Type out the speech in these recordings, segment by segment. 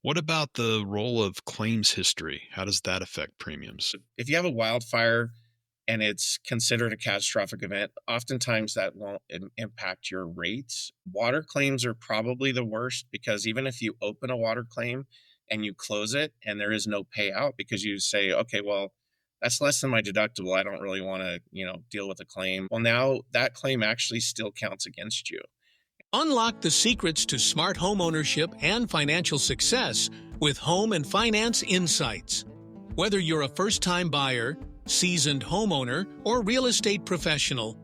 What about the role of claims history? How does that affect premiums? If you have a wildfire and it's considered a catastrophic event, oftentimes that won't impact your rates. Water claims are probably the worst because even if you open a water claim and you close it and there is no payout because you say, okay, well, that's less than my deductible. I don't really want to, deal with a claim. Well, now that claim actually still counts against you. Unlock the secrets to smart home ownership and financial success with Home and Finance Insights. Whether you're a first-time buyer, seasoned homeowner, or real estate professional,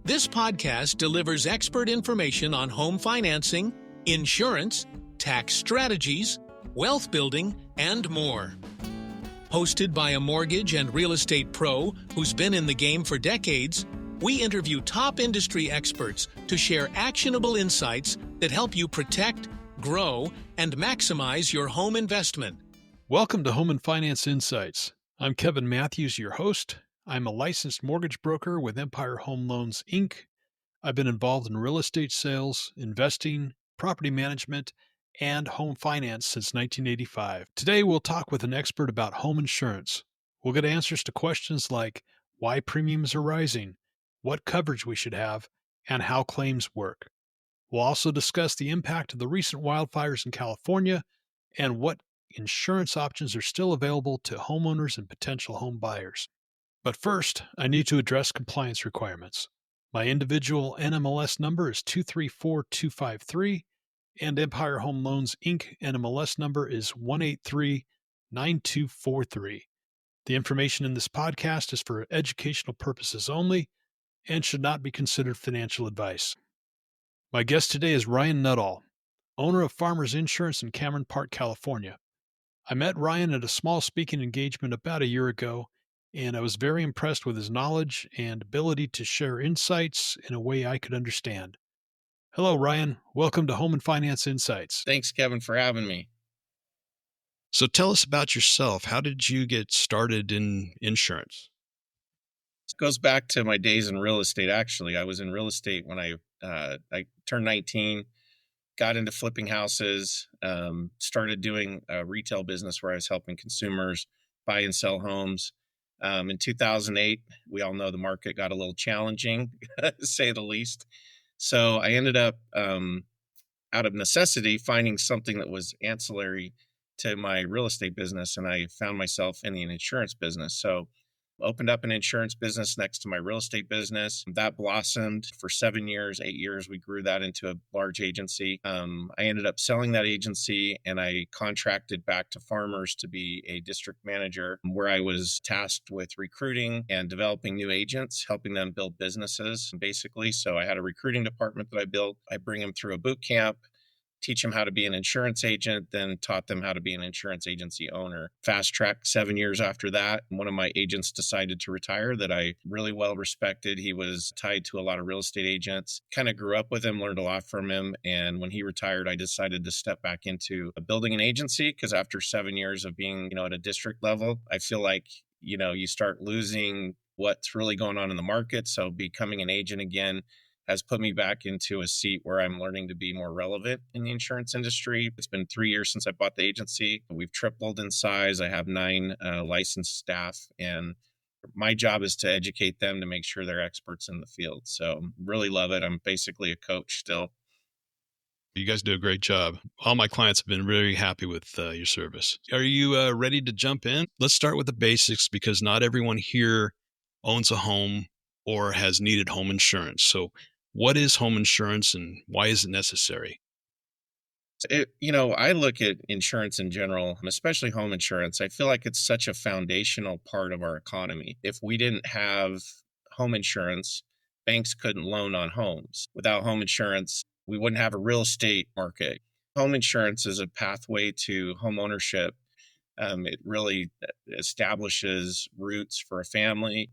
this podcast delivers expert information on home financing, insurance, tax strategies, wealth building, and more. Hosted by a mortgage and real estate pro who's been in the game for decades, we interview top industry experts to share actionable insights that help you protect, grow, and maximize your home investment. Welcome to Home and Finance Insights. I'm Kevin Mathews, your host. I'm a licensed mortgage broker with Empire Home Loans, Inc. I've been involved in real estate sales, investing, property management, and home finance since 1985. Today, we'll talk with an expert about home insurance. We'll get answers to questions like why premiums are rising, what coverage we should have, and how claims work. We'll also discuss the impact of the recent wildfires in California and what insurance options are still available to homeowners and potential home buyers. But first, I need to address compliance requirements. My individual NMLS number is 234253, and Empire Home Loans, Inc. NMLS number is 1839243. The information in this podcast is for educational purposes only and should not be considered financial advice. My guest today is Ryan Nuttall, owner of Farmers Insurance in Cameron Park, California. I met Ryan at a small speaking engagement about a year ago, and I was very impressed with his knowledge and ability to share insights in a way I could understand. Hello, Ryan. Welcome to Home and Finance Insights. Thanks, Kevin, for having me. So tell us about yourself. How did you get started in insurance? It goes back to my days in real estate. Actually, I was in real estate when I turned 19, got into flipping houses, started doing a retail business where I was helping consumers buy and sell homes. In 2008, we all know the market got a little challenging, to say the least. So I ended up, out of necessity, finding something that was ancillary to my real estate business, and I found myself in the insurance business. So opened up an insurance business next to my real estate business. That blossomed for 7 years, 8 years. We grew that into a large agency. I ended up selling that agency and I contracted back to Farmers to be a district manager where I was tasked with recruiting and developing new agents, helping them build businesses, basically. So I had a recruiting department that I built. I bring them through a boot camp, teach them how to be an insurance agent, then taught them how to be an insurance agency owner. Fast track 7 years after that, one of my agents decided to retire that I really well respected. He was tied to a lot of real estate agents, kind of grew up with him, learned a lot from him. And when he retired, I decided to step back into building an agency because after 7 years of being, at a district level, I feel like, you start losing what's really going on in the market. So becoming an agent again has put me back into a seat where I'm learning to be more relevant in the insurance industry. It's been 3 years since I bought the agency. We've tripled in size. I have 9 licensed staff, and my job is to educate them to make sure they're experts in the field. So really love it. I'm basically a coach still. You guys do a great job. All my clients have been really happy with your service. Are you ready to jump in? Let's start with the basics because not everyone here owns a home or has needed home insurance. So what is home insurance and why is it necessary? I look at insurance in general, especially home insurance. I feel like it's such a foundational part of our economy. If we didn't have home insurance, banks couldn't loan on homes. Without home insurance, we wouldn't have a real estate market. Home insurance is a pathway to home ownership. It really establishes roots for a family.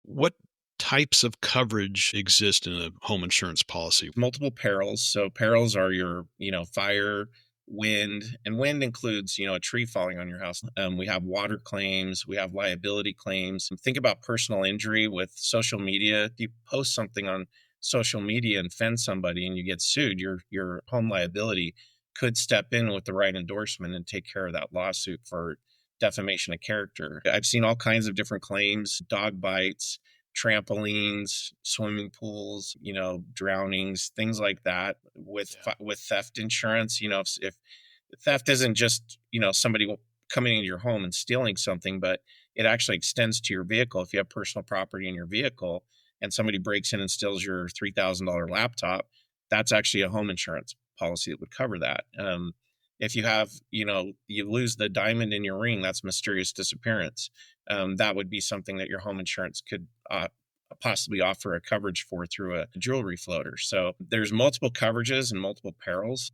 What types of coverage exist in a home insurance policy? Multiple perils. So perils are your, fire, wind, and wind includes, a tree falling on your house. We have water claims. We have liability claims. Think about personal injury with social media. If you post something on social media and offend somebody and you get sued, your home liability could step in with the right endorsement and take care of that lawsuit for defamation of character. I've seen all kinds of different claims: dog bites, trampolines, swimming pools, drownings, things like that with theft insurance. If theft isn't just, somebody coming into your home and stealing something, but it actually extends to your vehicle. If you have personal property in your vehicle and somebody breaks in and steals your $3,000 laptop, that's actually a home insurance policy that would cover that. If you have, you lose the diamond in your ring, that's mysterious disappearance. That would be something that your home insurance could possibly offer a coverage for through a jewelry floater. So there's multiple coverages and multiple perils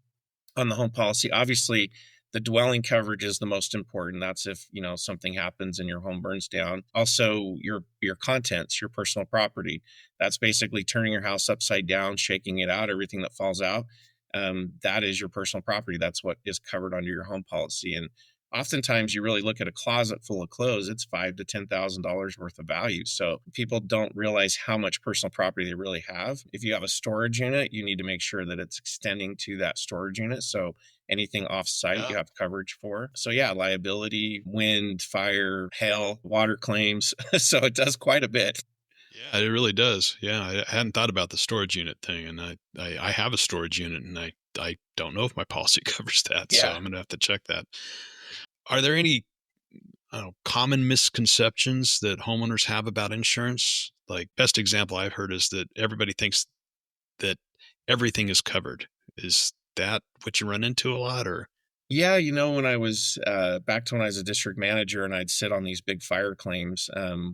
on the home policy. Obviously, the dwelling coverage is the most important. That's if, something happens and your home burns down. Also, your contents, your personal property. That's basically turning your house upside down, shaking it out, everything that falls out. That is your personal property. That's what is covered under your home policy. And oftentimes you really look at a closet full of clothes, it's $5,000 to $10,000 worth of value. So people don't realize how much personal property they really have. If you have a storage unit, you need to make sure that it's extending to that storage unit. So anything off-site you have coverage for. So liability, wind, fire, hail, water claims. So it does quite a bit. Yeah, it really does. Yeah, I hadn't thought about the storage unit thing, and I have a storage unit, and I don't know if my policy covers that, so I'm going to have to check that. Are there any common misconceptions that homeowners have about insurance? Like, best example I've heard is that everybody thinks that everything is covered. Is that what you run into a lot, or? Yeah, when I was back to when I was a district manager and I'd sit on these big fire claims,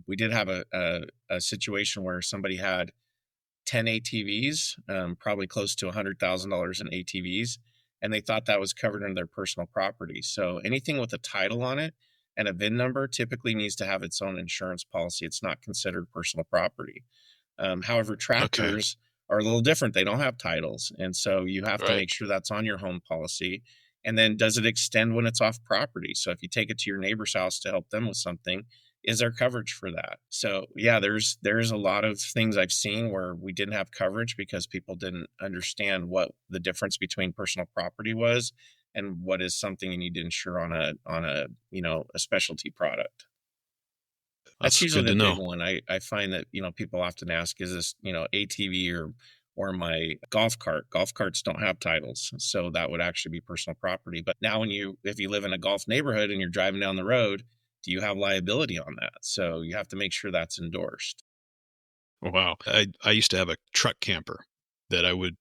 we did have a situation where somebody had 10 ATVs, probably close to $100,000 in ATVs, and they thought that was covered under their personal property. So anything with a title on it and a VIN number typically needs to have its own insurance policy. It's not considered personal property. However, tractors are a little different. They don't have titles. And so you have to make sure that's on your home policy. And then does it extend when it's off property? So if you take it to your neighbor's house to help them with something, is there coverage for that? So there's a lot of things I've seen where we didn't have coverage because people didn't understand what the difference between personal property was and what is something you need to insure on a specialty product. That's usually the big one. I find that, people often ask, is this, ATV or my golf cart? Golf carts don't have titles. So that would actually be personal property. But now if you live in a golf neighborhood and you're driving down the road, do you have liability on that? So you have to make sure that's endorsed. Wow. I used to have a truck camper that I would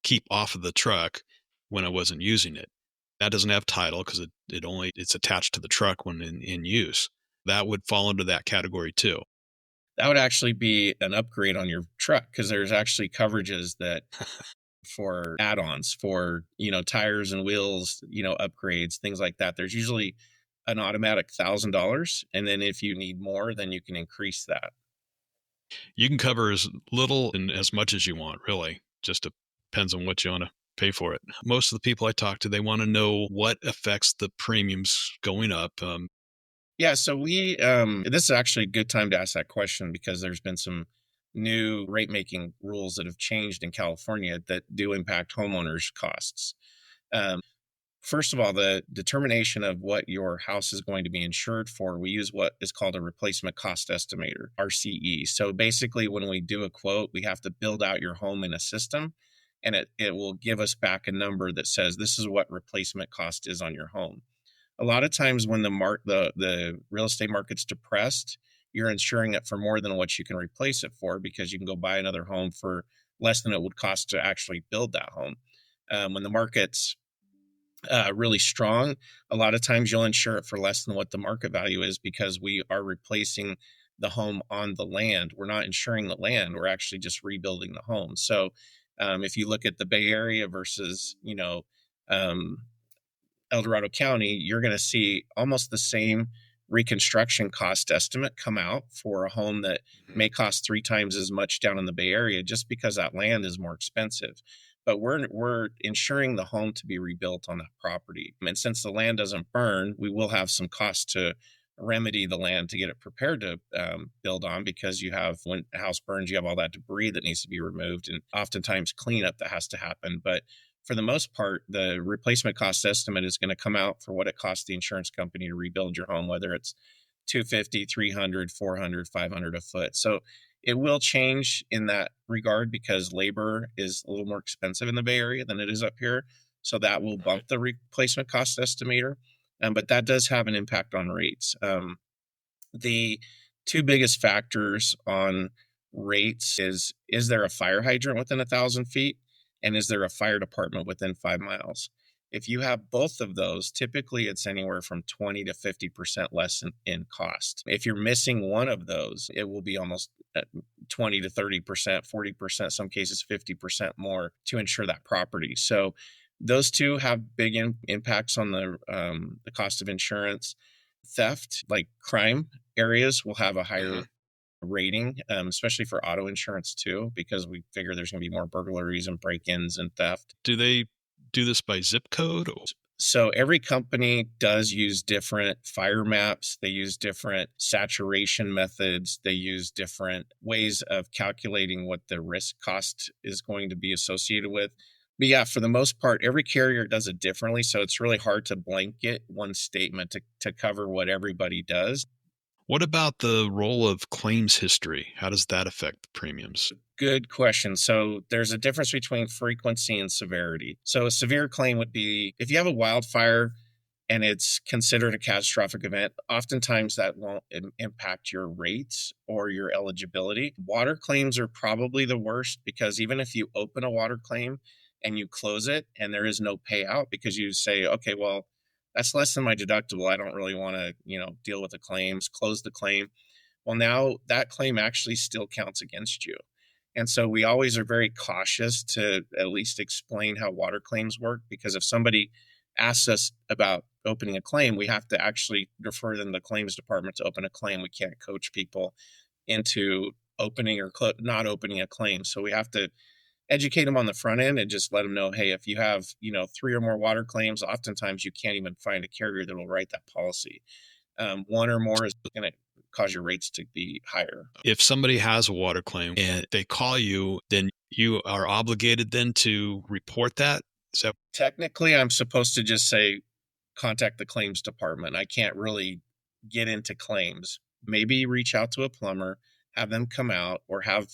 keep off of the truck when I wasn't using it. That doesn't have title because it's attached to the truck when in use. That would fall into that category too. That would actually be an upgrade on your truck because there's actually coverages that for add-ons for, tires and wheels, upgrades, things like that. There's usually an automatic $1,000. And then if you need more, then you can increase that. You can cover as little and as much as you want, really. Just depends on what you want to pay for it. Most of the people I talk to, they want to know what affects the premiums going up. So this is actually a good time to ask that question because there's been some new rate making rules that have changed in California that do impact homeowners' costs. First of all, the determination of what your house is going to be insured for, we use what is called a replacement cost estimator, RCE. So basically, when we do a quote, we have to build out your home in a system, and it will give us back a number that says this is what replacement cost is on your home. A lot of times when the real estate market's depressed, you're insuring it for more than what you can replace it for because you can go buy another home for less than it would cost to actually build that home. When the market's really strong, a lot of times you'll insure it for less than what the market value is because we are replacing the home on the land. We're not insuring the land. We're actually just rebuilding the home. So if you look at the Bay Area versus, El Dorado County, you're going to see almost the same reconstruction cost estimate come out for a home that may cost 3 times as much down in the Bay Area just because that land is more expensive. But we're insuring the home to be rebuilt on that property. And since the land doesn't burn, we will have some cost to remedy the land to get it prepared to build on because when a house burns, you have all that debris that needs to be removed and oftentimes cleanup that has to happen. But for the most part, the replacement cost estimate is going to come out for what it costs the insurance company to rebuild your home, whether it's 250, 300, 400, 500 a foot. So it will change in that regard because labor is a little more expensive in the Bay Area than it is up here. So that will bump the replacement cost estimator. But that does have an impact on rates. The two biggest factors on rates is there a fire hydrant within 1,000 feet? And is there a fire department within 5 miles? If you have both of those, typically it's anywhere from 20 to 50% less in cost. If you're missing one of those, it will be almost 20 to 30%, 40%, some cases 50% more to insure that property. So those two have big impacts on the cost of insurance. Theft, like crime areas, will have a higher rating, especially for auto insurance too, because we figure there's going to be more burglaries and break-ins and theft. Do they do this by zip code? So every company does use different fire maps. They use different saturation methods. They use different ways of calculating what the risk cost is going to be associated with. But yeah, for the most part, every carrier does it differently. So it's really hard to blanket one statement to cover what everybody does. What about the role of claims history? How does that affect the premiums? Good question. So there's a difference between frequency and severity. So a severe claim would be if you have a wildfire and it's considered a catastrophic event, oftentimes that won't impact your rates or your eligibility. Water claims are probably the worst because even if you open a water claim and you close it and there is no payout because you say, okay, well, that's less than my deductible. I don't really want to, deal with the claims, close the claim. Well, now that claim actually still counts against you. And so we always are very cautious to at least explain how water claims work, because if somebody asks us about opening a claim, we have to actually refer them to the claims department to open a claim. We can't coach people into opening or not opening a claim. So we have to educate them on the front end and just let them know, hey, if you have, 3 or more water claims, oftentimes you can't even find a carrier that will write that policy. One or more is going to cause your rates to be higher. If somebody has a water claim and they call you, then you are obligated then to report that? Technically, I'm supposed to just say, contact the claims department. I can't really get into claims. Maybe reach out to a plumber, have them come out, or have,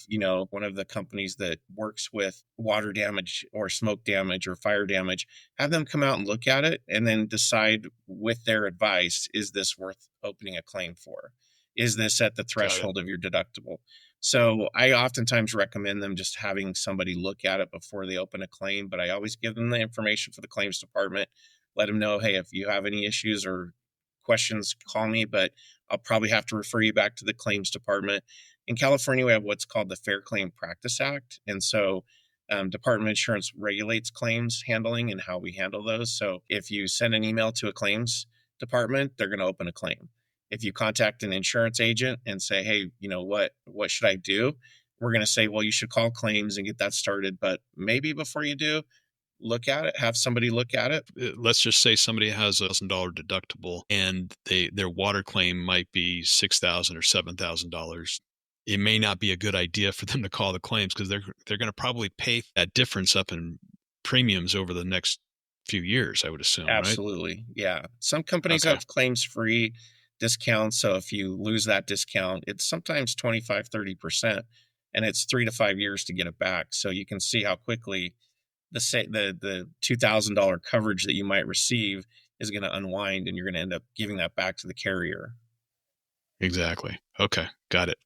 one of the companies that works with water damage or smoke damage or fire damage, have them come out and look at it and then decide with their advice, is this worth opening a claim for? Is this at the threshold of your deductible? So I oftentimes recommend them just having somebody look at it before they open a claim, but I always give them the information for the claims department, let them know, hey, if you have any issues or questions, call me, but I'll probably have to refer you back to the claims department. In California, we have what's called the Fair Claim Practice Act. And so Department of Insurance regulates claims handling and how we handle those. So if you send an email to a claims department, they're going to open a claim. If you contact an insurance agent and say, hey, what should I do? We're going to say, well, you should call claims and get that started. But maybe before you do, look at it, have somebody look at it. Let's just say somebody has $1,000 deductible and their water claim might be $6,000 or $7,000. It may not be a good idea for them to call the claims because they're going to probably pay that difference up in premiums over the next few years, I would assume. Absolutely. Right? Yeah. Some companies have claims-free discounts. So if you lose that discount, it's sometimes 25, 30%, and it's 3 to 5 years to get it back. So you can see how quickly the $2,000 coverage that you might receive is going to unwind, and you're going to end up giving that back to the carrier. Exactly. Okay. Got it.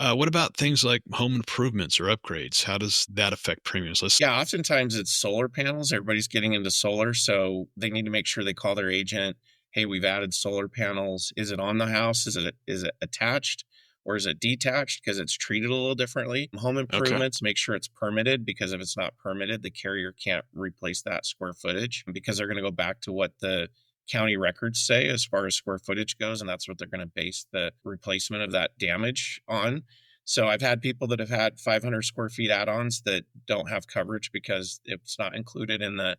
What about things like home improvements or upgrades? How does that affect premiums? Oftentimes it's solar panels. Everybody's getting into solar, so they need to make sure they call their agent. Hey, we've added solar panels. Is it on the house? Is it attached or is it detached? Because it's treated a little differently. Home improvements, make sure it's permitted, because if it's not permitted, the carrier can't replace that square footage, because they're going to go back to what the county records say as far as square footage goes, and that's what they're going to base the replacement of that damage on. So I've had people that have had 500 square feet add-ons that don't have coverage because it's not included in the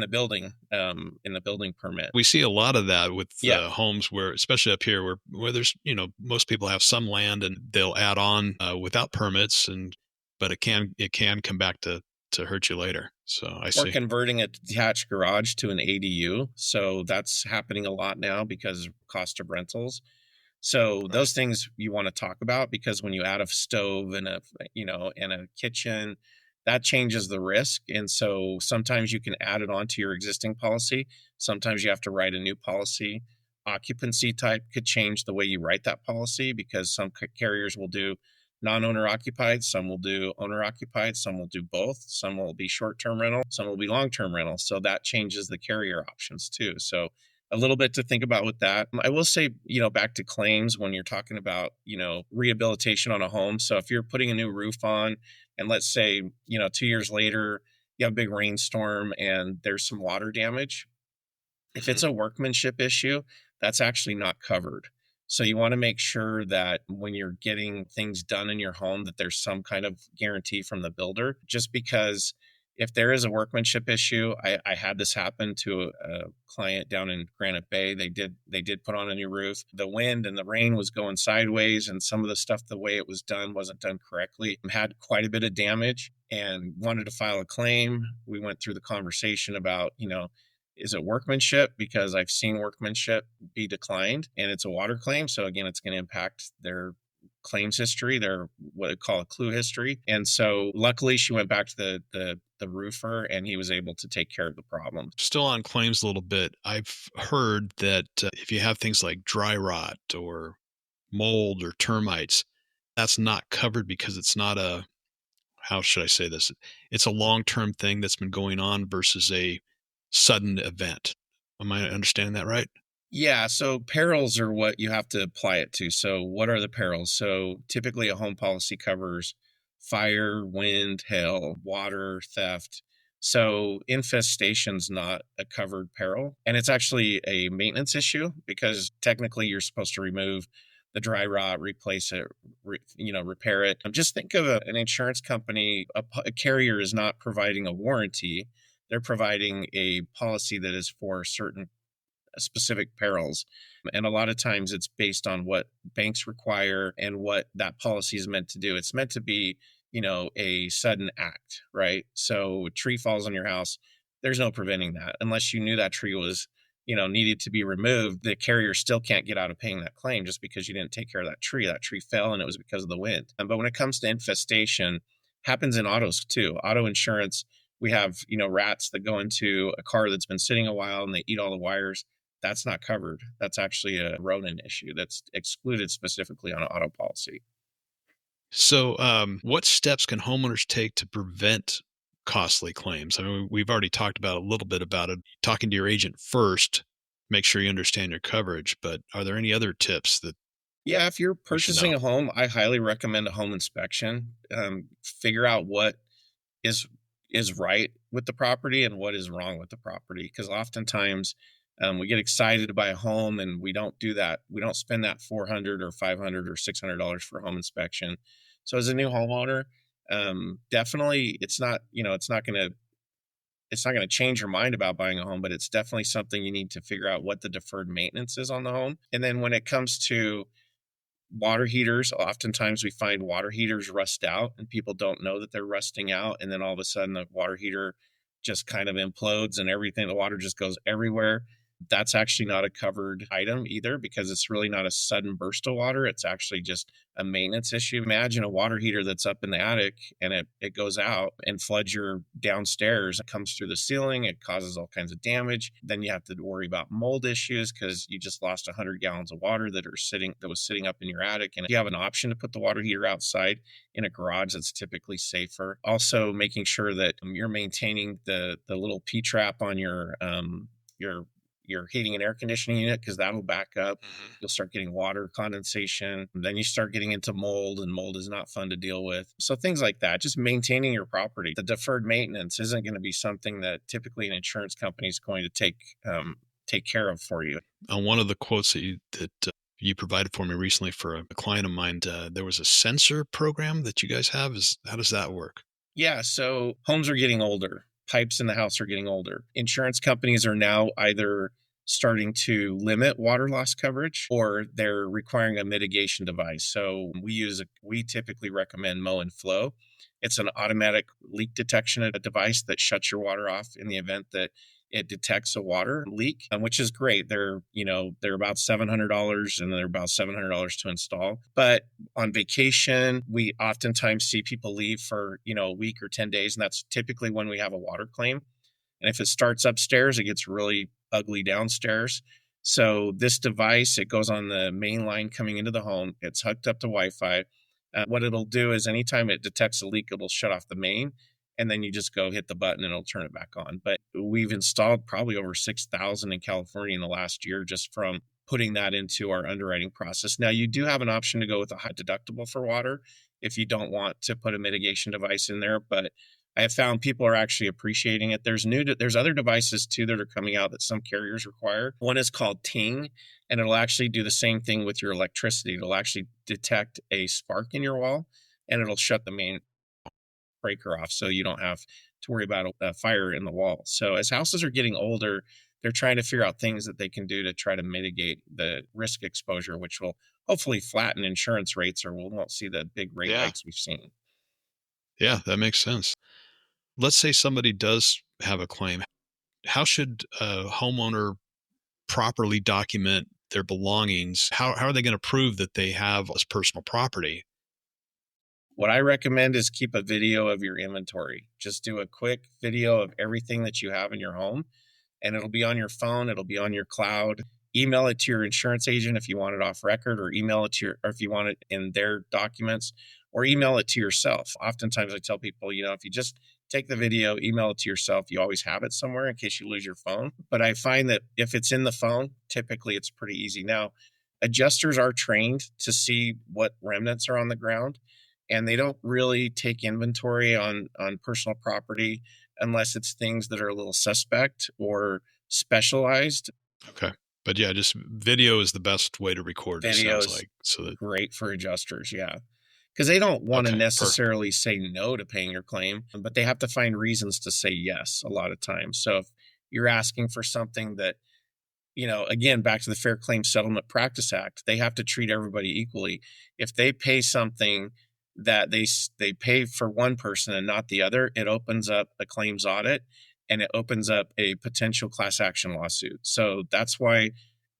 building permit. We see a lot of that with homes where, especially up here, where there's, most people have some land and they'll add on without permits, but it can come back to to hurt you later. So I Or see. converting a detached garage to an ADU. So that's happening a lot now because of cost of rentals. So Right. those things you want to talk about, because when you add a stove and and a kitchen, that changes the risk. And so sometimes you can add it onto your existing policy. Sometimes you have to write a new policy. Occupancy type could change the way you write that policy, because some carriers will do non-owner occupied, some will do owner occupied, some will do both, some will be short-term rental, some will be long-term rental. So that changes the carrier options too. So a little bit to think about with that. I will say, back to claims when you're talking about, rehabilitation on a home. So if you're putting a new roof on, and let's say, 2 years later, you have a big rainstorm and there's some water damage. If it's a workmanship issue, that's actually not covered. So you want to make sure that when you're getting things done in your home, that there's some kind of guarantee from the builder, just because if there is a workmanship issue, I had this happen to a client down in Granite Bay. They did put on a new roof. The wind and the rain was going sideways, and some of the stuff, the way it was done, wasn't done correctly. Had quite a bit of damage and wanted to file a claim. We went through the conversation about, is it workmanship? Because I've seen workmanship be declined, and it's a water claim. So again, it's going to impact their claims history, their what they call a clue history. And so luckily she went back to the roofer, and he was able to take care of the problem. Still on claims a little bit. I've heard that if you have things like dry rot or mold or termites, that's not covered because it's not how should I say this? It's a long-term thing that's been going on versus a sudden event. Am I understanding that right? Yeah, so perils are what you have to apply it to. So what are the perils? So typically a home policy covers fire, wind, hail, water, theft. So infestation's not a covered peril. And it's actually a maintenance issue, because technically you're supposed to remove the dry rot, replace it, repair it. Just think of an insurance company. A carrier is not providing a warranty. They're providing a policy that is for certain specific perils. And a lot of times it's based on what banks require and what that policy is meant to do. It's meant to be, a sudden act, right? So a tree falls on your house, there's no preventing that. Unless you knew that tree was, needed to be removed, the carrier still can't get out of paying that claim just because you didn't take care of that tree. That tree fell and it was because of the wind. But when it comes to infestation, happens in autos too. Auto insurance, we have, rats that go into a car that's been sitting a while and they eat all the wires. That's not covered. That's actually a rodent issue that's excluded specifically on an auto policy. So, what steps can homeowners take to prevent costly claims? I mean, we've already talked about a little bit about it. Talking to your agent first, make sure you understand your coverage. But are there any other tips that Yeah, if you're we should purchasing know? a home, I highly recommend a home inspection. Figure out what is right with the property and what is wrong with the property, because oftentimes we get excited to buy a home and we don't do that. We don't spend that $400 or $500 or $600 for a home inspection. So as a new homeowner, definitely it's not going to change your mind about buying a home, but it's definitely something you need to figure out what the deferred maintenance is on the home. And then when it comes to water heaters, oftentimes we find water heaters rust out and people don't know that they're rusting out. And then all of a sudden the water heater just kind of implodes and everything, the water just goes everywhere. That's actually not a covered item either, because it's really not a sudden burst of water. It's actually just a maintenance issue. Imagine a water heater that's up in the attic and it goes out and floods your downstairs. It comes through the ceiling. It causes all kinds of damage. Then you have to worry about mold issues because you just lost 100 gallons of water that was sitting up in your attic. And if you have an option to put the water heater outside in a garage, that's typically safer. Also making sure that you're maintaining the little P-trap on your heating and air conditioning unit, because that'll back up. You'll start getting water condensation. Then you start getting into mold, and mold is not fun to deal with. So things like that, just maintaining your property. The deferred maintenance isn't going to be something that typically an insurance company is going to take care of for you. On one of the quotes that you provided for me recently for a client of mine, there was a sensor program that you guys have. How does that work? Yeah, so homes are getting older. Pipes in the house are getting older. Insurance companies are now either starting to limit water loss coverage, or they're requiring a mitigation device. So we typically recommend Mow and Flow. It's an automatic leak detection device that shuts your water off in the event that it detects a water leak, which is great. They're about $700 and they're about $700 to install. But on vacation, we oftentimes see people leave for, a week or 10 days. And that's typically when we have a water claim. And if it starts upstairs, it gets really ugly downstairs. So this device, it goes on the main line coming into the home. It's hooked up to Wi-Fi. What it'll do is anytime it detects a leak, it'll shut off the main, and then you just go hit the button and it'll turn it back on. But we've installed probably over 6,000 in California in the last year just from putting that into our underwriting process. Now, you do have an option to go with a high deductible for water if you don't want to put a mitigation device in there, but I have found people are actually appreciating it. There's other devices too that are coming out that some carriers require. One is called Ting, and it'll actually do the same thing with your electricity. It'll actually detect a spark in your wall, and it'll shut the main breaker off, so you don't have to worry about a fire in the wall. So as houses are getting older, they're trying to figure out things that they can do to try to mitigate the risk exposure, which will hopefully flatten insurance rates, or we won't see the big rate hikes we've seen. Yeah, that makes sense. Let's say somebody does have a claim. How should a homeowner properly document their belongings? How are they going to prove that they have this personal property? What I recommend is keep a video of your inventory. Just do a quick video of everything that you have in your home, and it'll be on your phone. It'll be on your cloud. Email it to your insurance agent if you want it off record, or email it or if you want it in their documents, or email it to yourself. Oftentimes I tell people, if you just take the video, email it to yourself, you always have it somewhere in case you lose your phone. But I find that if it's in the phone, typically it's pretty easy. Now, adjusters are trained to see what remnants are on the ground, and they don't really take inventory on personal property unless it's things that are a little suspect or specialized. Okay. But yeah, just video is the best way to record. Video is great for adjusters. Yeah. Because they don't want to necessarily say no to paying your claim, but they have to find reasons to say yes a lot of times. So if you're asking for something that, again, back to the Fair Claims Settlement Practice Act, they have to treat everybody equally. If they pay something that they pay for one person and not the other, it opens up a claims audit and it opens up a potential class action lawsuit. So that's why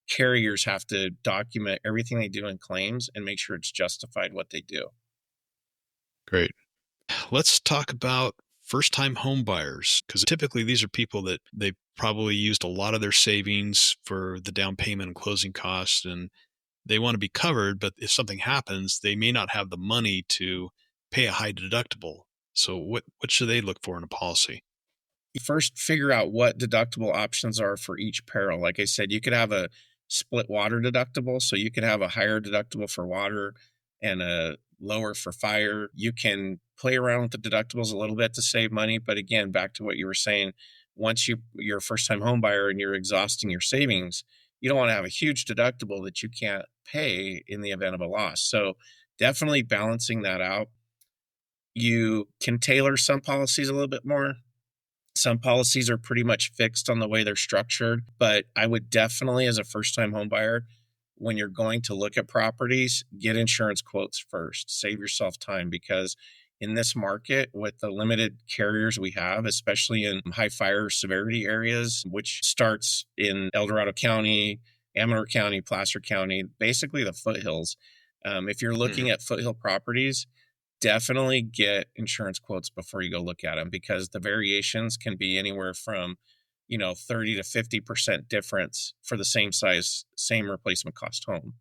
carriers have to document everything they do in claims and make sure it's justified what they do. Great. Let's talk about first-time home buyers, because typically these are people that they probably used a lot of their savings for the down payment and closing costs, and they want to be covered, but if something happens, they may not have the money to pay a high deductible. So what should they look for in a policy? First, figure out what deductible options are for each peril. Like I said, you could have a split water deductible. So you could have a higher deductible for water and a lower for fire. You can play around with the deductibles a little bit to save money. But again, back to what you were saying, once you're a first-time home buyer and you're exhausting your savings, you don't want to have a huge deductible that you can't pay in the event of a loss. So definitely balancing that out. You can tailor some policies a little bit more. Some policies are pretty much fixed on the way they're structured, but I would definitely, as a first-time home buyer, when you're going to look at properties, get insurance quotes first. Save yourself time, because in this market, with the limited carriers we have, especially in high fire severity areas, which starts in El Dorado County, Amador County, Placer County, basically the foothills. If you're looking at foothill properties, definitely get insurance quotes before you go look at them, because the variations can be anywhere from 30 to 50% difference for the same size, same replacement cost home,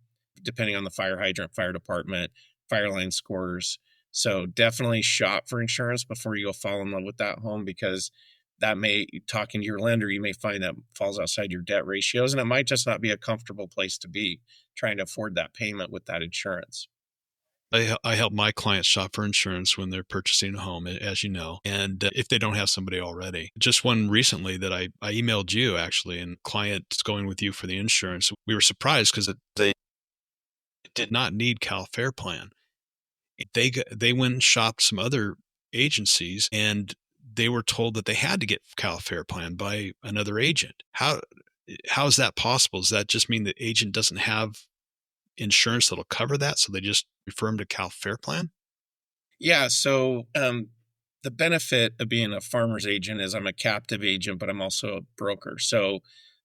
depending on the fire hydrant, fire department, fire line scores. So definitely shop for insurance before you go fall in love with that home, because talking to your lender, you may find that falls outside your debt ratios, and it might just not be a comfortable place to be trying to afford that payment with that insurance. I help my clients shop for insurance when they're purchasing a home, as you know, and if they don't have somebody already. Just one recently that I emailed you, actually, and client's going with you for the insurance. We were surprised because they did not need Cal Fair Plan. They went and shopped some other agencies, and they were told that they had to get Cal Fair Plan by another agent. How is that possible? Does that just mean the agent doesn't have insurance that'll cover that, so they just refer them to Cal Fair Plan? Yeah. So the benefit of being a farmer's agent is I'm a captive agent, but I'm also a broker. So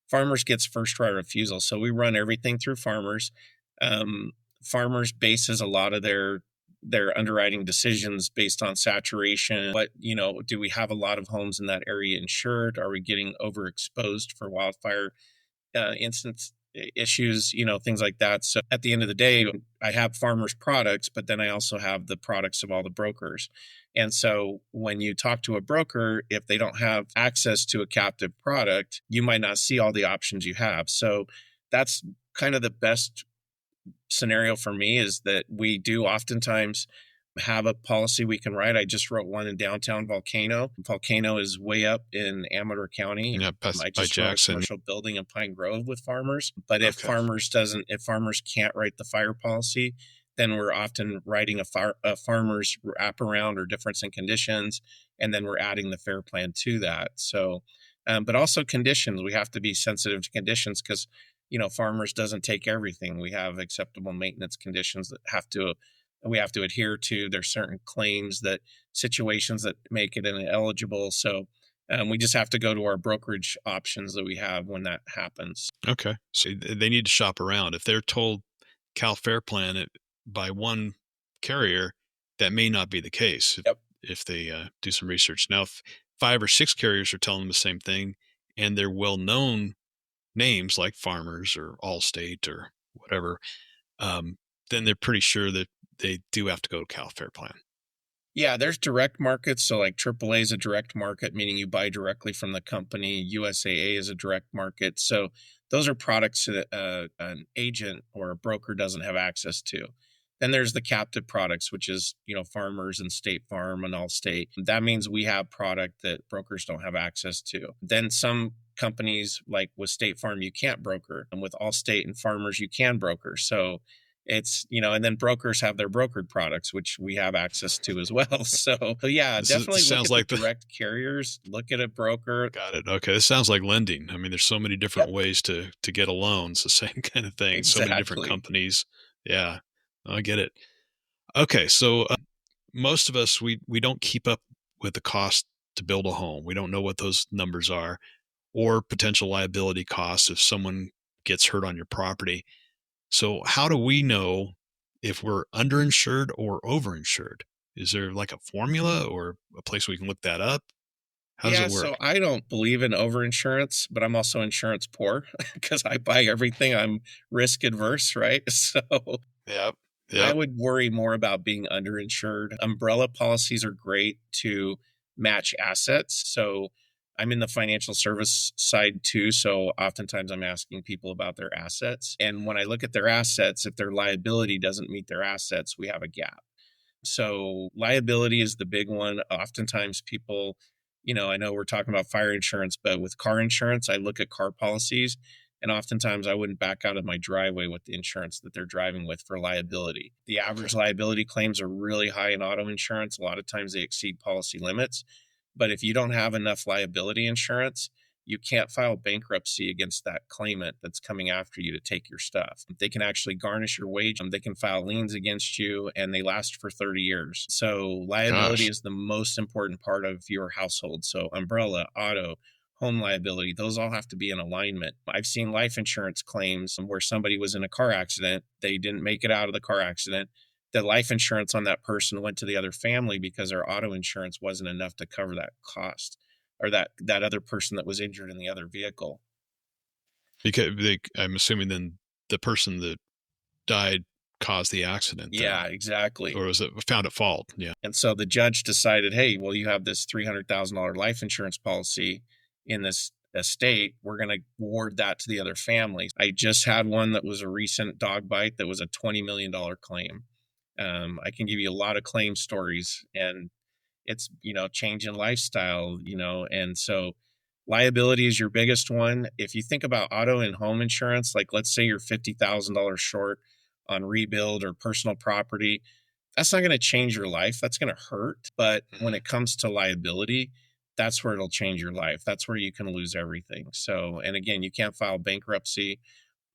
farmers gets first right refusal. So we run everything through farmers. Um, Farmers bases a lot of their underwriting decisions based on saturation. What, do we have a lot of homes in that area insured? Are we getting overexposed for wildfire instance issues, things like that. So at the end of the day, I have farmers products, but then I also have the products of all the brokers. And so when you talk to a broker, if they don't have access to a captive product, you might not see all the options you have. So that's kind of the best scenario for me, is that we do oftentimes have a policy we can write. I just wrote one in downtown Volcano. Volcano is way up in Amador County. Yeah, I by just wrote a Jackson. commercial building in Pine Grove with farmers. But if Okay. if farmers can't write the fire policy, then we're often writing a farmer's wraparound or difference in conditions, and then we're adding the fair plan to that. So, but also conditions. We have to be sensitive to conditions because farmers doesn't take everything. We have acceptable maintenance conditions that we have to adhere to. There's certain claims, that situations that make it ineligible. So we just have to go to our brokerage options that we have when that happens. Okay. So they need to shop around. If they're told Cal Fair Plan by one carrier, that may not be the case. Yep. If they do some research. Now, if 5 or 6 carriers are telling them the same thing, and they're well-known names like Farmers or Allstate or whatever, then they're pretty sure that they do have to go to Cal Fair Plan. Yeah, there's direct markets. So like AAA is a direct market, meaning you buy directly from the company. USAA is a direct market. So those are products that an agent or a broker doesn't have access to. Then there's the captive products, which is, Farmers and State Farm and Allstate. That means we have product that brokers don't have access to. Then some companies, like with State Farm, you can't broker. And with Allstate and Farmers, you can broker. So it's, and then brokers have their brokered products, which we have access to as well. So yeah, definitely look at the direct carriers, look at a broker. Got it. Okay. This sounds like lending. I mean, there's so many different ways to get a loan. It's the same kind of thing. Exactly. So many different companies. Yeah, I get it. Okay. So most of us, we don't keep up with the cost to build a home. We don't know what those numbers are, or potential liability costs if someone gets hurt on your property. So how do we know if we're underinsured or overinsured? Is there like a formula or a place we can look that up? How does it work? So I don't believe in overinsurance, but I'm also insurance poor because I buy everything. I'm risk adverse, right? So Yep. I would worry more about being underinsured. Umbrella policies are great to match assets. So I'm in the financial service side too. So oftentimes I'm asking people about their assets. And when I look at their assets, if their liability doesn't meet their assets, we have a gap. So liability is the big one. Oftentimes people, I know we're talking about fire insurance, but with car insurance, I look at car policies. And oftentimes I wouldn't back out of my driveway with the insurance that they're driving with for liability. The average liability claims are really high in auto insurance. A lot of times they exceed policy limits. But if you don't have enough liability insurance, you can't file bankruptcy against that claimant that's coming after you to take your stuff. They can actually garnish your wage. They can file liens against you, and they last for 30 years. So liability is the most important part of your household. So umbrella, auto, home liability, those all have to be in alignment. I've seen life insurance claims where somebody was in a car accident. They didn't make it out of the car accident. The life insurance on that person went to the other family because their auto insurance wasn't enough to cover that cost, or that other person that was injured in the other vehicle. Because I'm assuming then the person that died caused the accident. Yeah, exactly. Or was it found at fault? Yeah. And so the judge decided, hey, well, you have this $300,000 life insurance policy in this estate. We're going to award that to the other families. I just had one that was a recent dog bite that was a $20 million claim. I can give you a lot of claim stories, and it's, change in lifestyle, and so liability is your biggest one. If you think about auto and home insurance, like let's say you're $50,000 short on rebuild or personal property, that's not going to change your life. That's going to hurt. But when it comes to liability, that's where it'll change your life. That's where you can lose everything. So, and again, you can't file bankruptcy.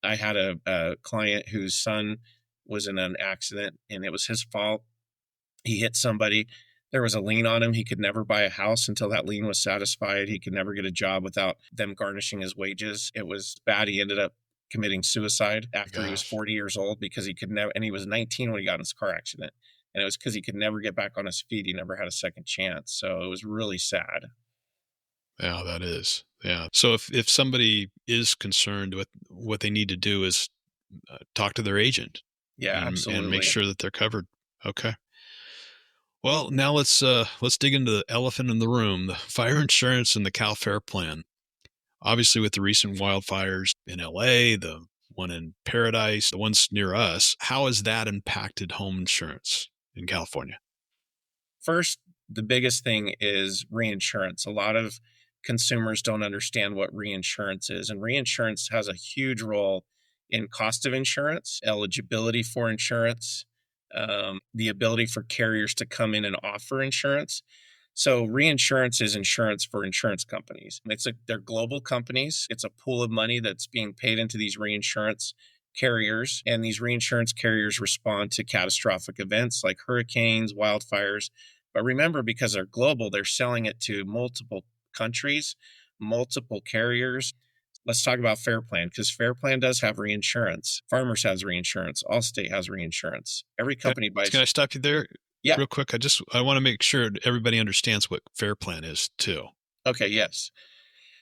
I had a client whose son was in an accident and it was his fault. He hit somebody. There was a lien on him. He could never buy a house until that lien was satisfied. He could never get a job without them garnishing his wages. It was bad. He ended up committing suicide after he was 40 years old because he could never, and he was 19 when he got in his car accident. And it was because he could never get back on his feet. He never had a second chance. So it was really sad. Yeah, that is. Yeah. So if somebody is concerned, what they need to do is talk to their agent. Yeah, and absolutely. make sure that they're covered. Okay. Well, now let's dig into the elephant in the room: the fire insurance and the Cal Fair plan. Obviously, with the recent wildfires in LA, the one in Paradise, the ones near us, how has that impacted home insurance in California? First, the biggest thing is reinsurance. A lot of consumers don't understand what reinsurance is, and reinsurance has a huge role in cost of insurance, eligibility for insurance, the ability for carriers to come in and offer insurance. So reinsurance is insurance for insurance companies. They're global companies. It's a pool of money that's being paid into these reinsurance carriers, and these reinsurance carriers respond to catastrophic events like hurricanes, wildfires. But remember, because they're global, they're selling it to multiple countries, multiple carriers. Let's talk about Fair Plan, because Fair Plan does have reinsurance. Farmers has reinsurance. Allstate has reinsurance. Every company buys. Can I stop you there? Yeah. Real quick. I want to make sure everybody understands what Fair Plan is too. Okay. Yes.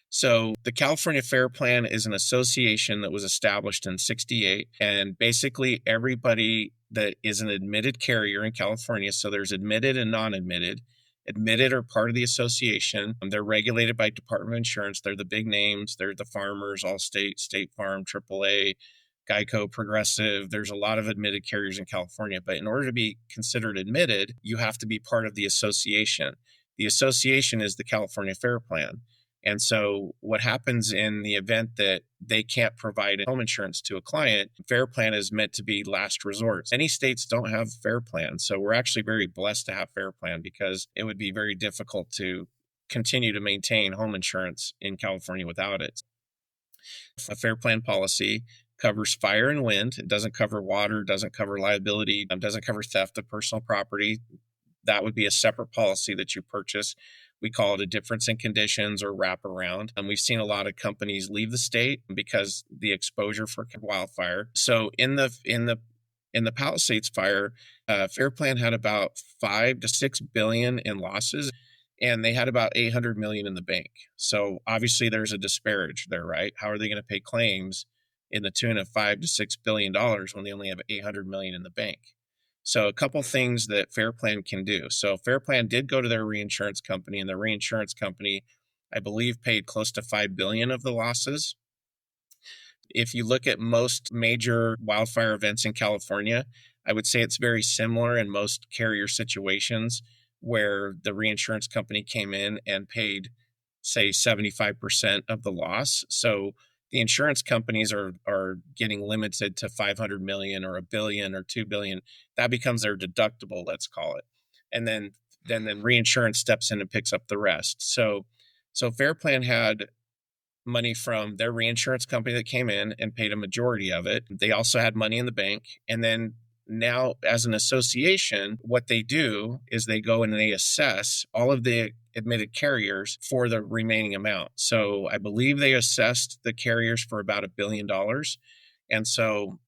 So the California Fair Plan is an association that was established in '68, and basically everybody that is an admitted carrier in California, so there's admitted and non-admitted. Admitted are part of the association. They're regulated by Department of Insurance. They're the big names. They're the Farmers, Allstate, State Farm, AAA, Geico, Progressive. There's a lot of admitted carriers in California, but in order to be considered admitted, you have to be part of the association. The association is the California Fair Plan. And so what happens in the event that they can't provide home insurance to a client, Fair Plan is meant to be last resort. Many states don't have Fair Plan. So we're actually very blessed to have Fair Plan because it would be very difficult to continue to maintain home insurance in California without it. A Fair Plan policy covers fire and wind. It doesn't cover water, doesn't cover liability, doesn't cover theft of personal property. That would be a separate policy that you purchase. We call it a difference in conditions or wraparound. And we've seen a lot of companies leave the state because the exposure for wildfire. So in the Palisades fire, Fair Plan had about 5 to 6 billion in losses, and they had about 800 million in the bank. So obviously there's a disparage there, right? How are they going to pay claims in the tune of 5 to 6 billion dollars when they only have 800 million in the bank? So a couple things that Fair Plan can do. So Fair Plan did go to their reinsurance company, and the reinsurance company, I believe, paid close to $5 billion of the losses. If you look at most major wildfire events in California, I would say it's very similar in most carrier situations where the reinsurance company came in and paid, say, 75% of the loss. So the insurance companies are getting limited to 500 million or $1 billion or $2 billion. That becomes their deductible, let's call it. And then reinsurance steps in and picks up the rest. So Fair Plan had money from their reinsurance company that came in and paid a majority of it. They also had money in the bank. And then now, as an association, what they do is they go and they assess all of the admitted carriers for the remaining amount. So I believe they assessed the carriers for about $1 billion. And so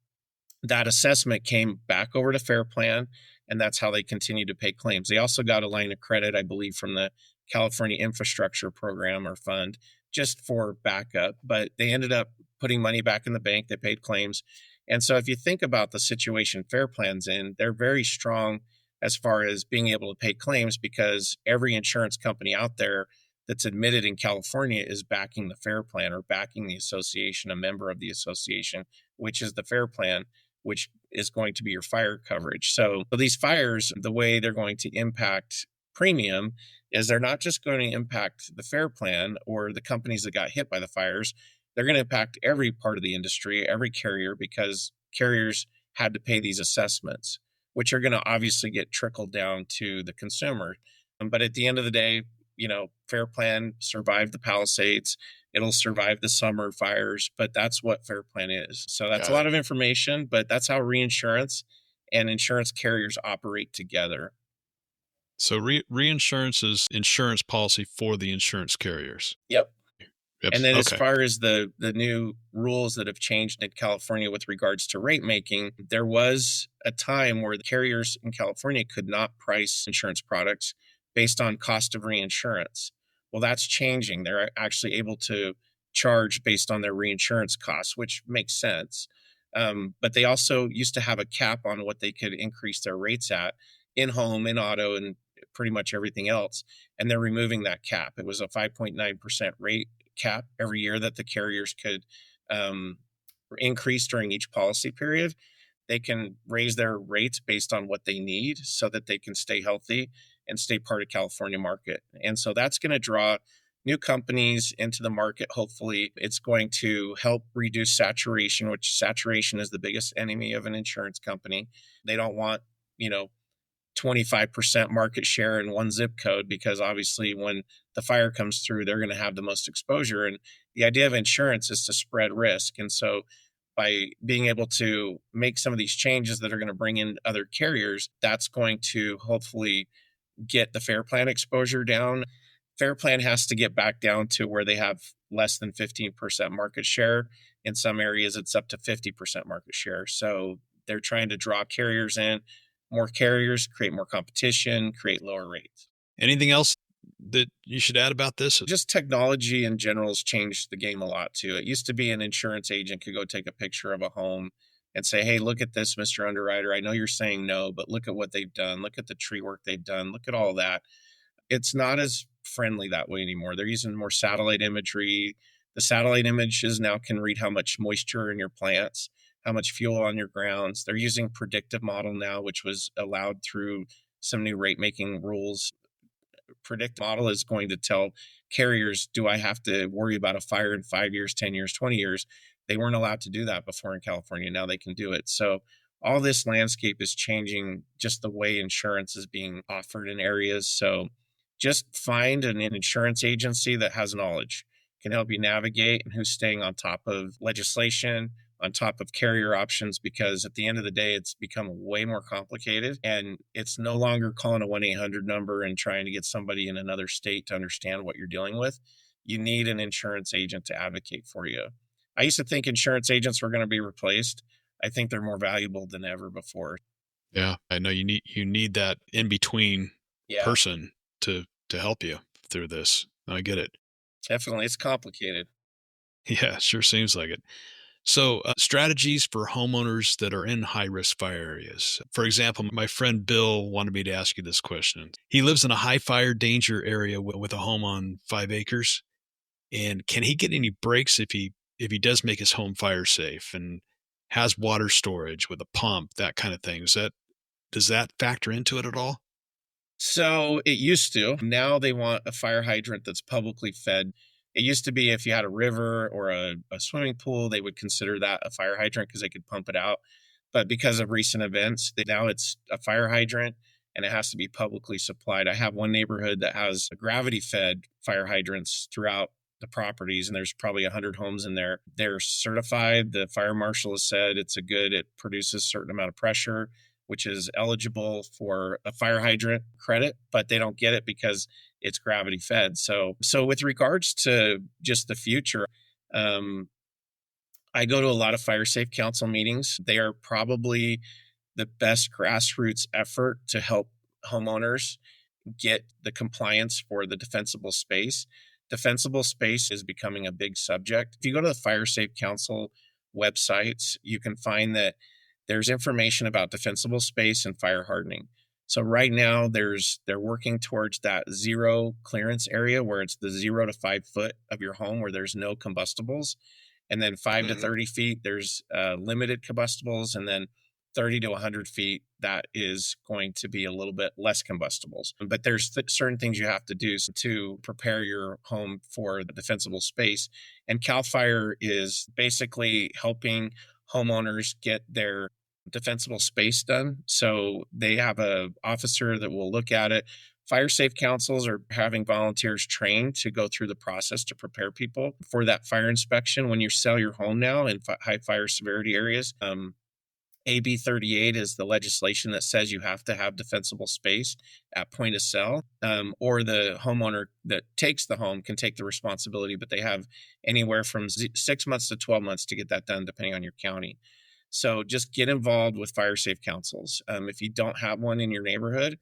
that assessment came back over to Fair Plan, and that's how they continue to pay claims. They also got a line of credit, I believe, from the California Infrastructure Program or Fund just for backup, but they ended up putting money back in the bank. They paid claims. And so if you think about the situation Fair Plan's in, they're very strong as far as being able to pay claims because every insurance company out there that's admitted in California is backing the Fair Plan or backing the association, a member of the association, which is the Fair Plan, which is going to be your fire coverage. So these fires, the way they're going to impact premium is they're not just going to impact the Fair Plan or the companies that got hit by the fires. They're going to impact every part of the industry, every carrier, because carriers had to pay these assessments, which are going to obviously get trickled down to the consumer. But at the end of the day, Fair Plan survived the Palisades. It'll survive the summer fires, but that's what Fair Plan is. So that's a Got lot it. of information, but that's how reinsurance and insurance carriers operate together. So reinsurance is insurance policy for the insurance carriers. Yep. Yep. And then as Okay. far as the new rules that have changed in California with regards to rate making, there was a time where the carriers in California could not price insurance products based on cost of reinsurance. Well, that's changing. They're actually able to charge based on their reinsurance costs, which makes sense. But they also used to have a cap on what they could increase their rates at in home, in auto, and pretty much everything else. And they're removing that cap. It was a 5.9% rate cap every year that the carriers could increase during each policy period. They can raise their rates based on what they need so that they can stay healthy and stay part of California market. And so that's going to draw new companies into the market. Hopefully it's going to help reduce saturation, which saturation is the biggest enemy of an insurance company. They don't want, 25% market share in one zip code, because obviously when the fire comes through, they're going to have the most exposure. And the idea of insurance is to spread risk. And so by being able to make some of these changes that are going to bring in other carriers, that's going to hopefully get the Fair Plan exposure down. Fair Plan has to get back down to where they have less than 15% market share. In some areas, it's up to 50% market share. So they're trying to draw carriers in. More carriers create more competition, create lower rates. Anything else that you should add about this? Just technology in general has changed the game a lot too. It used to be an insurance agent could go take a picture of a home and say, hey, look at this, Mr. Underwriter. I know you're saying no, but look at what they've done. Look at the tree work they've done. Look at all that. It's not as friendly that way anymore. They're using more satellite imagery. The satellite images now can read how much moisture in your plants, how much fuel on your grounds. They're using predictive model now, which was allowed through some new rate making rules. Predict model is going to tell carriers, do I have to worry about a fire in 5 years, 10 years, 20 years? They weren't allowed to do that before in California. Now they can do it. So all this landscape is changing just the way insurance is being offered in areas. So just find an insurance agency that has knowledge, can help you navigate, and who's staying on top of legislation, on top of carrier options, because at the end of the day, it's become way more complicated, and it's no longer calling a 1-800 number and trying to get somebody in another state to understand what you're dealing with. You need an insurance agent to advocate for you. I used to think insurance agents were going to be replaced. I think they're more valuable than ever before. Yeah, I know you need that in between person to help you through this. I get it. Definitely. It's complicated. Yeah, sure seems like it. So, strategies for homeowners that are in high-risk fire areas. For example, my friend Bill wanted me to ask you this question. He lives in a high fire danger area with a home on 5 acres. And can he get any breaks if he does make his home fire safe and has water storage with a pump, that kind of thing? Does that factor into it at all? So it used to. Now they want a fire hydrant that's publicly fed. It used to be if you had a river or a swimming pool, they would consider that a fire hydrant because they could pump it out. But because of recent events, now it's a fire hydrant and it has to be publicly supplied. I have one neighborhood that has gravity-fed fire hydrants throughout the properties, and there's probably 100 homes in there. They're certified. The fire marshal has said it produces a certain amount of pressure, which is eligible for a fire hydrant credit, but they don't get it because it's gravity fed. So with regards to just the future, I go to a lot of fire safe council meetings. They are probably the best grassroots effort to help homeowners get the compliance for the defensible space. Defensible space is becoming a big subject. If you go to the Fire Safe Council websites, you can find that there's information about defensible space and fire hardening. So right now they're working towards that zero clearance area where it's the 0 to 5 foot of your home where there's no combustibles. And then 5 to 30 feet, there's limited combustibles. And then 30 to 100 feet, that is going to be a little bit less combustibles. But there's certain things you have to do to prepare your home for the defensible space. And CAL FIRE is basically helping homeowners get their defensible space done. So they have a officer that will look at it, Fire safe councils are having volunteers trained to go through the process to prepare people for that fire inspection when you sell your home now in high fire severity areas. AB 38 is the legislation that says you have to have defensible space at point of sale, or the homeowner that takes the home can take the responsibility, but they have anywhere from 6 months to 12 months to get that done, depending on your county. So just get involved with fire safe councils. If you don't have one in your neighborhood,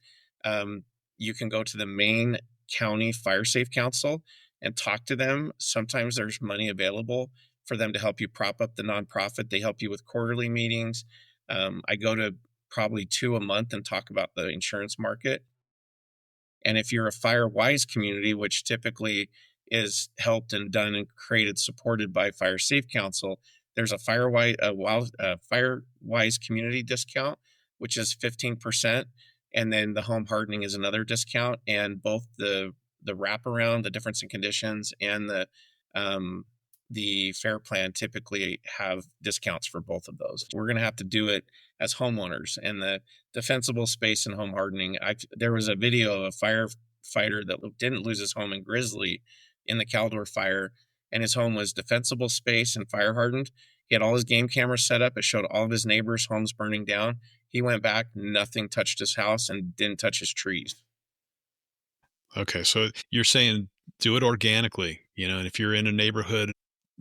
you can go to the main county fire safe council and talk to them. Sometimes there's money available for them to help you prop up the nonprofit. They help you with quarterly meetings. I go to probably 2 a month and talk about the insurance market. And if you're a FireWise community, which typically is helped and done and created, supported by Fire Safe Council, there's a FireWise community discount, which is 15%. And then the home hardening is another discount. And both the wraparound, the difference in conditions, and the fair plan typically have discounts for both of those. We're going to have to do it as homeowners. And the defensible space and home hardening, there was a video of a firefighter that didn't lose his home in Grizzly in the Caldor fire, and his home was defensible space and fire hardened. He had all his game cameras set up. It showed all of his neighbors' homes burning down. He went back, nothing touched his house and didn't touch his trees. Okay, so you're saying do it organically, and if you're in a neighborhood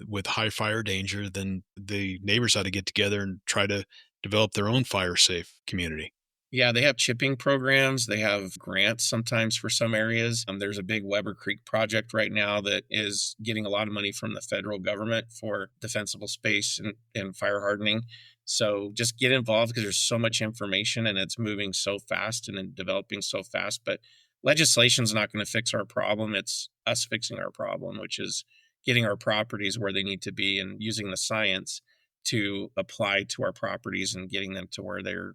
with high fire danger, then the neighbors ought to get together and try to develop their own fire safe community. Yeah, they have chipping programs. They have grants sometimes for some areas. There's a big Weber Creek project right now that is getting a lot of money from the federal government for defensible space and fire hardening. So just get involved because there's so much information and it's moving so fast and developing so fast. But legislation is not going to fix our problem. It's us fixing our problem, which is getting our properties where they need to be and using the science to apply to our properties and getting them to where they're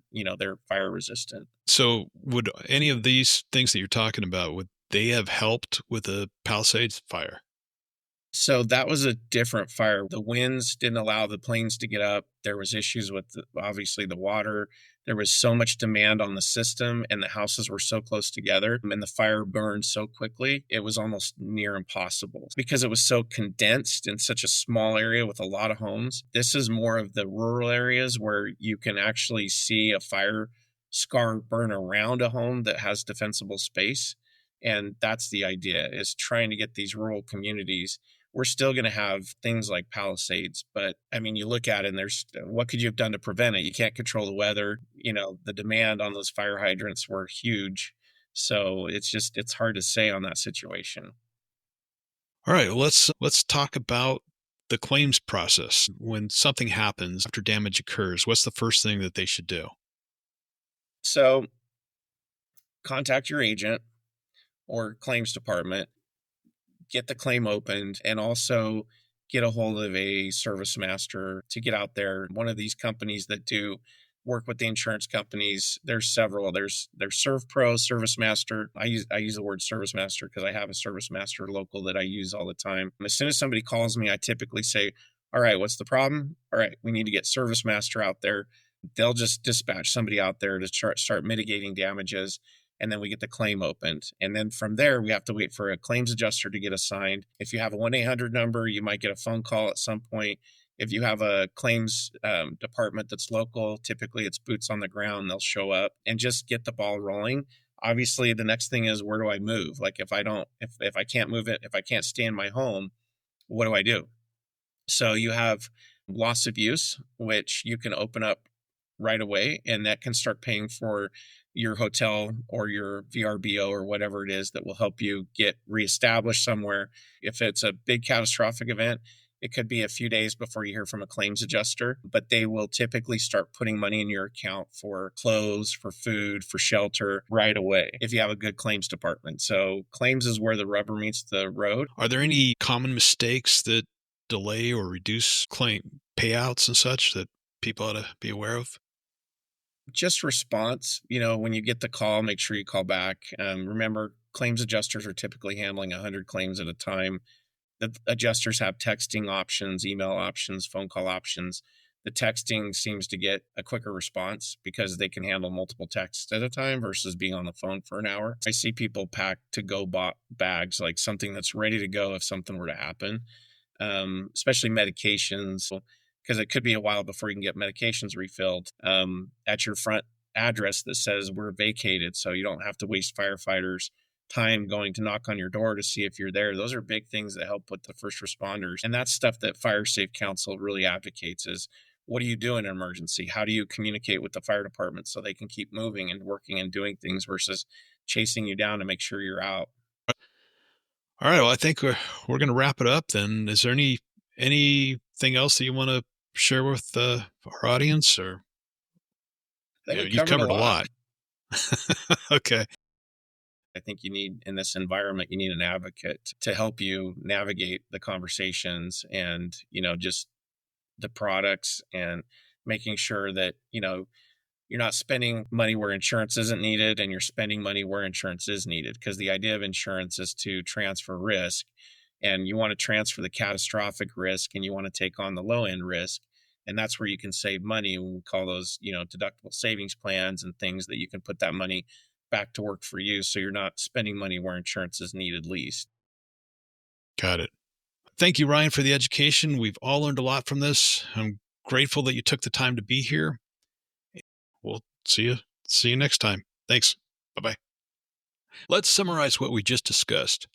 fire resistant. So would any of these things that you're talking about, would they have helped with the Palisades fire? So that was a different fire. The winds didn't allow the planes to get up. There was issues with obviously the water. There was so much demand on the system and the houses were so close together and the fire burned so quickly. It was almost near impossible because it was so condensed in such a small area with a lot of homes. This is more of the rural areas where you can actually see a fire scar burn around a home that has defensible space. And that's the idea, is trying to get these rural communities. We're still going to have things like Palisades, but I mean, you look at it and there's, what could you have done to prevent it? You can't control the weather. The demand on those fire hydrants were huge. So it's hard to say on that situation. All right, well, let's talk about the claims process. When something happens after damage occurs, what's the first thing that they should do? So contact your agent or claims department, get the claim opened, and also get a hold of a service master to get out there. One of these companies that do work with the insurance companies, there's several. There's ServPro, Service Master. I use the word Service Master because I have a Service Master local that I use all the time. As soon as somebody calls me, I typically say, all right, what's the problem? All right, we need to get Service Master out there. They'll just dispatch somebody out there to start mitigating damages. And then we get the claim opened. And then from there, we have to wait for a claims adjuster to get assigned. If you have a 1-800 number, you might get a phone call at some point. If you have a claims department that's local, typically it's boots on the ground, they'll show up and just get the ball rolling. Obviously, the next thing is, where do I move? Like if I can't move it, if I can't stay in my home, what do I do? So you have loss of use, which you can open up right away, and that can start paying for your hotel or your VRBO or whatever it is that will help you get reestablished somewhere. If it's a big catastrophic event, it could be a few days before you hear from a claims adjuster, but they will typically start putting money in your account for clothes, for food, for shelter right away if you have a good claims department. So claims is where the rubber meets the road. Are there any common mistakes that delay or reduce claim payouts and such that people ought to be aware of? Just response. When you get the call, make sure you call back. Remember, claims adjusters are typically handling 100 claims at a time. The adjusters have texting options, email options, phone call options. The texting seems to get a quicker response because they can handle multiple texts at a time versus being on the phone for an hour. I see people pack to-go bags, like something that's ready to go if something were to happen, especially medications, because it could be a while before you can get medications refilled at your front address that says we're vacated, so you don't have to waste firefighters' time going to knock on your door to see if you're there. Those are big things that help with the first responders. And that's stuff that Fire Safe Council really advocates is, what do you do in an emergency? How do you communicate with the fire department so they can keep moving and working and doing things versus chasing you down to make sure you're out? All right. Well, I think we're going to wrap it up then. Is there anything else that you want to share with our audience, or I think we you've covered a a lot? Okay. I think you need, in this environment, you need an advocate to help you navigate the conversations and, just the products, and making sure that, you're not spending money where insurance isn't needed and you're spending money where insurance is needed. Because the idea of insurance is to transfer risk, and you want to transfer the catastrophic risk and you want to take on the low end risk. And that's where you can save money. We call those, deductible savings plans and things that you can put that money back to work for you. So you're not spending money where insurance is needed least. Got it. Thank you, Ryan, for the education. We've all learned a lot from this. I'm grateful that you took the time to be here. We'll see you next time. Thanks. Bye-bye. Let's summarize what we just discussed.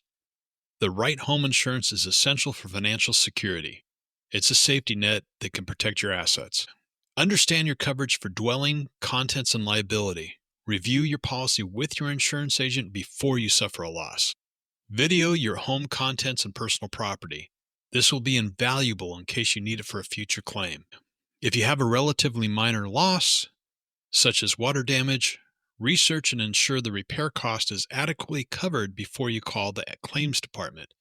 The right home insurance is essential for financial security. It's a safety net that can protect your assets. Understand your coverage for dwelling, contents, and liability. Review your policy with your insurance agent before you suffer a loss. Video your home contents and personal property. This will be invaluable in case you need it for a future claim. If you have a relatively minor loss, such as water damage, research and ensure the repair cost is adequately covered before you call the claims department.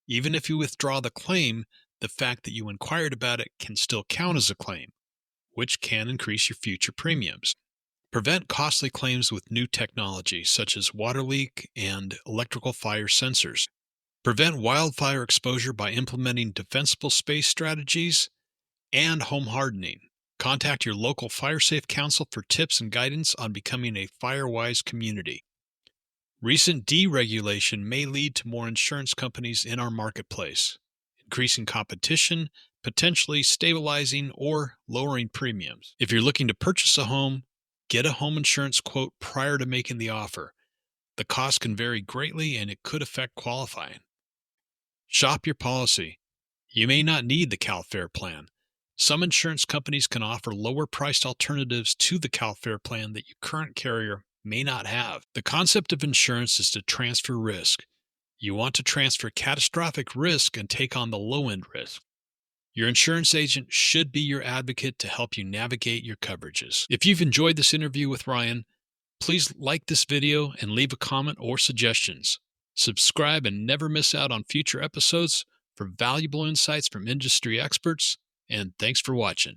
Even if you withdraw the claim, the fact that you inquired about it can still count as a claim, which can increase your future premiums. Prevent costly claims with new technology, such as water leak and electrical fire sensors. Prevent wildfire exposure by implementing defensible space strategies and home hardening. Contact your local Fire Safe Council for tips and guidance on becoming a fire-wise community. Recent deregulation may lead to more insurance companies in our marketplace, increasing competition, potentially stabilizing or lowering premiums. If you're looking to purchase a home, get a home insurance quote prior to making the offer. The cost can vary greatly and it could affect qualifying. Shop your policy. You may not need the CalFare plan. Some insurance companies can offer lower priced alternatives to the CalFare plan that your current carrier may not have. The concept of insurance is to transfer risk. You want to transfer catastrophic risk and take on the low-end risk. Your insurance agent should be your advocate to help you navigate your coverages. If you've enjoyed this interview with Ryan, please like this video and leave a comment or suggestions. Subscribe and never miss out on future episodes for valuable insights from industry experts. And thanks for watching.